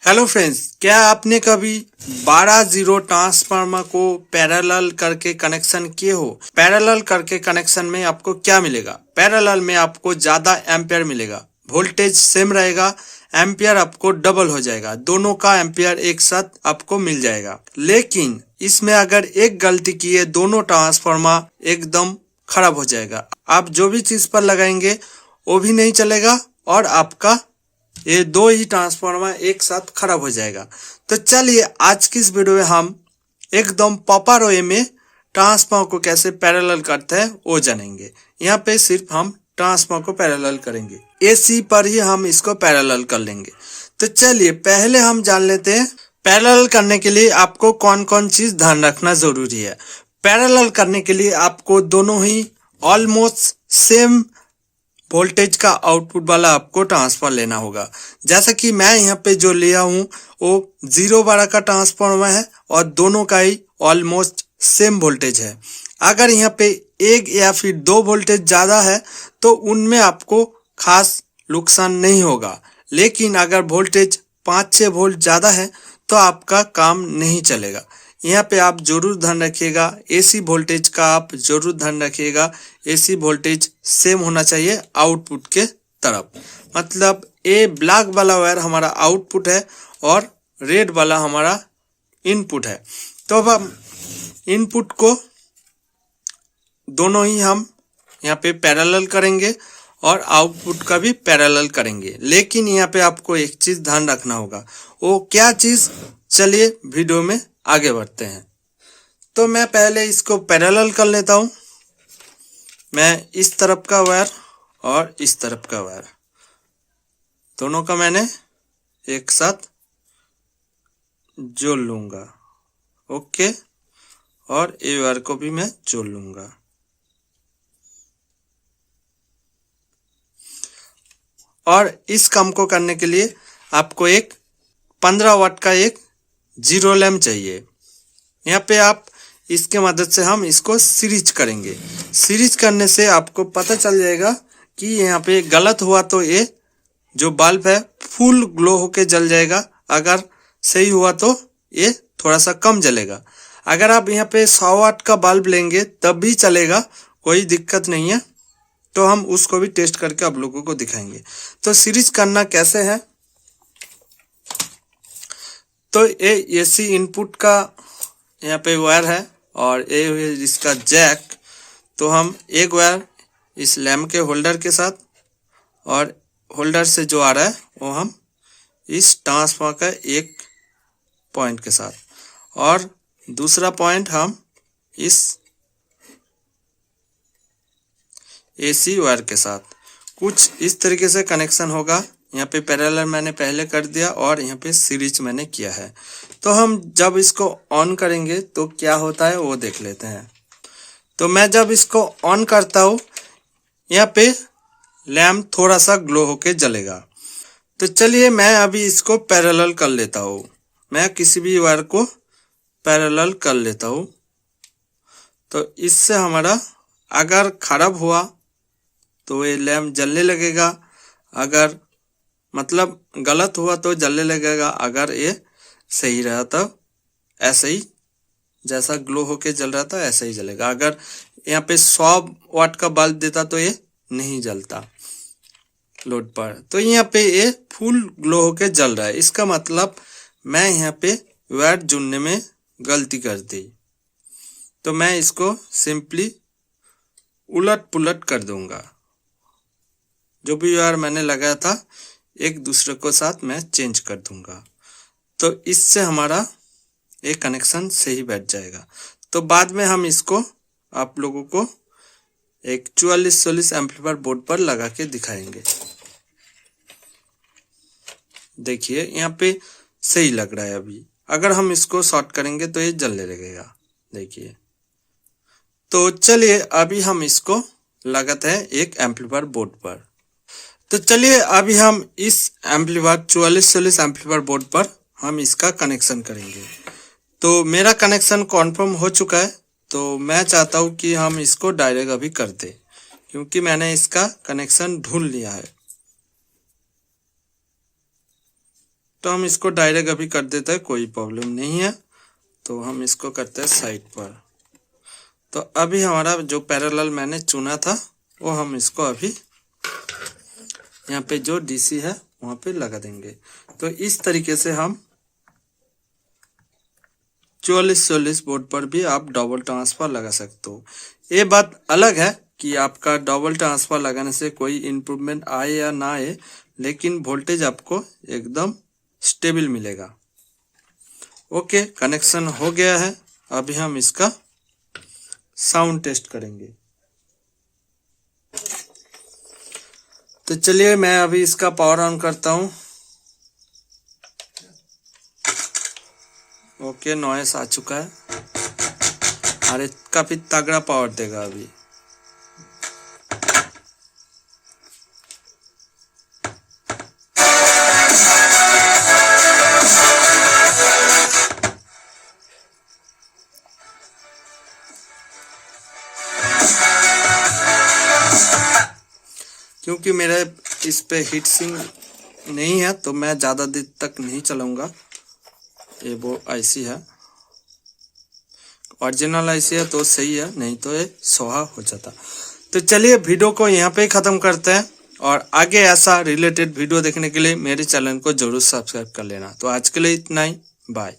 Hello friends, क्या आपने कभी 12 जीरो ट्रांसफार्मर को पैरेलल करके कनेक्शन किए हो? पैरेलल करके कनेक्शन में आपको क्या मिलेगा? पैरेलल में आपको ज्यादा एम्पियर मिलेगा, वोल्टेज सेम रहेगा, एम्पियर आपको डबल हो जाएगा, दोनों का एम्पियर एक साथ आपको मिल जाएगा। लेकिन इसमें अगर एक गलती की है, दोनों ट्रांसफार्मर एकदम खराब हो जाएगा। आप जो भी चीज पर लगाएंगे वो भी नहीं चलेगा और आपका ये दो ही ट्रांसफार्मर एक साथ खराब हो जाएगा। तो चलिए आज की इस वीडियो में हम एकदम प्रॉपर वे में ट्रांसफार्मर को कैसे पैरेलल करते हैं वो जानेंगे। यहाँ पे सिर्फ हम ट्रांसफार्मर को पैरेलल करेंगे, एसी पर ही हम इसको पैरेलल कर लेंगे। तो चलिए पहले हम जान लेते हैं पैरेलल करने के लिए आपको कौन कौन चीज ध्यान रखना जरूरी है। पैरेलल करने के लिए आपको दोनों ही ऑलमोस्ट सेम वोल्टेज का आउटपुट वाला आपको ट्रांसफार्मर लेना होगा। जैसा कि मैं यहाँ पे जो लिया हूँ वो 0-12 का ट्रांसफार्मर है और दोनों का ही ऑलमोस्ट सेम वोल्टेज है। अगर यहाँ पे एक या फिर दो वोल्टेज ज्यादा है तो उनमें आपको खास नुकसान नहीं होगा, लेकिन अगर वोल्टेज 5-6 वोल्ट ज्यादा है तो आपका काम नहीं चलेगा। यहाँ पे आप जरूर ध्यान रखिएगा, एसी वोल्टेज का आप जरूर ध्यान रखिएगा। एसी वोल्टेज सेम होना चाहिए आउटपुट के तरफ, मतलब ए ब्लैक वाला वायर हमारा आउटपुट है और रेड वाला हमारा इनपुट है। तो अब हम इनपुट को दोनों ही हम यहाँ पे पैरेलल करेंगे और आउटपुट का भी पैरेलल करेंगे। लेकिन यहाँ पे आपको एक चीज ध्यान रखना होगा, वो क्या चीज? चलिए वीडियो में आगे बढ़ते हैं। तो मैं पहले इसको पैरेलल कर लेता हूं। मैं इस तरफ का वायर और इस तरफ का वायर दोनों का मैंने एक साथ जोड़ लूंगा। ओके, और ये वायर को भी मैं जोड़ लूंगा। और इस काम को करने के लिए आपको एक 15 वाट का एक जीरो लैम्प चाहिए। यहाँ पे आप इसके मदद से हम इसको सीरीज करेंगे। सीरीज करने से आपको पता चल जाएगा कि यहाँ पे गलत हुआ तो ये जो बल्ब है फुल ग्लो होके जल जाएगा, अगर सही हुआ तो ये थोड़ा सा कम जलेगा। अगर आप यहाँ पे 100 वाट का बल्ब लेंगे तब भी चलेगा, कोई दिक्कत नहीं है। तो हम उसको भी टेस्ट करके आप लोगों को दिखाएंगे। तो सीरीज करना कैसे है, तो ये एसी इनपुट का यहाँ पे वायर है और ये इसका जैक। तो हम एक वायर इस लैम्प के होल्डर के साथ और होल्डर से जो आ रहा है वो हम इस ट्रांसफार्मर का एक पॉइंट के साथ और दूसरा पॉइंट हम इस एसी वायर के साथ। कुछ इस तरीके से कनेक्शन होगा। यहाँ पे पैरेलल मैंने पहले कर दिया और यहाँ पे सीरीज मैंने किया है। तो हम जब इसको ऑन करेंगे तो क्या होता है वो देख लेते हैं। तो मैं जब इसको ऑन करता हूँ यहाँ पे लैम्प थोड़ा सा ग्लो होके जलेगा। तो चलिए मैं अभी इसको पैरेलल कर लेता हूँ। मैं किसी भी वायर को पैरेलल कर लेता हूँ। तो इससे हमारा अगर खराब हुआ तो ये लैम्प जलने लगेगा, अगर मतलब गलत हुआ तो जलने लगेगा, अगर ये सही रहा तो ऐसे ही जैसा ग्लो होके जल रहा था ऐसे ही जलेगा। अगर यहाँ पे 100 वाट का बल्ब देता तो ये नहीं जलता लोड पर। तो यहाँ पे ये फुल ग्लो होके जल रहा है, इसका मतलब मैं यहाँ पे वायर जुड़ने में गलती कर दी। तो मैं इसको सिंपली उलट पुलट कर दूंगा। जो भी वायर मैंने लगाया था एक दूसरे को साथ मैं चेंज कर दूंगा। तो इससे हमारा एक कनेक्शन सही बैठ जाएगा। तो बाद में हम इसको आप लोगों को एक 4440 एम्पलीफायर बोर्ड पर लगा के दिखाएंगे। देखिए यहाँ पे सही लग रहा है। अभी अगर हम इसको शॉर्ट करेंगे तो ये जलने लगेगा, देखिए। तो चलिए अभी हम इसको लगाते हैं एक एम्पलीफायर बोर्ड पर। तो चलिए अभी हम इस एम्पलीफायर 4440 एम्पलीफायर बोर्ड पर हम इसका कनेक्शन करेंगे। तो मेरा कनेक्शन कॉन्फर्म हो चुका है। तो मैं चाहता हूँ कि हम इसको डायरेक्ट अभी कर दें, क्योंकि मैंने इसका कनेक्शन ढूंढ लिया है। तो हम इसको डायरेक्ट अभी कर देते हैं, कोई प्रॉब्लम नहीं है। तो हम इसको करते हैं साइड पर। तो अभी हमारा जो पैरेलल मैंने चुना था वो हम इसको अभी यहाँ पे जो डीसी है वहाँ पे लगा देंगे। तो इस तरीके से हम 44 वोल्ट पर भी आप डबल ट्रांसफर लगा सकते हो। ये बात अलग है कि आपका डबल ट्रांसफर लगाने से कोई इम्प्रूवमेंट आए या ना आए, लेकिन वोल्टेज आपको एकदम स्टेबल मिलेगा। ओके, कनेक्शन हो गया है। अभी हम इसका साउंड टेस्ट करेंगे। तो चलिए मैं अभी इसका पावर ऑन करता हूँ। ओके, नॉइस आ चुका है। अरे काफी तगड़ा पावर देगा अभी। क्योंकि मेरे इस पे हीट सिंक नहीं है तो मैं ज़्यादा देर तक नहीं चलाऊंगा। ये वो आईसी है, ओरिजिनल आईसी है तो सही है, नहीं तो ये सोहा हो जाता। तो चलिए वीडियो को यहाँ पे ख़त्म करते हैं, और आगे ऐसा रिलेटेड वीडियो देखने के लिए मेरे चैनल को जरूर सब्सक्राइब कर लेना। तो आज के लिए इतना ही, बाय।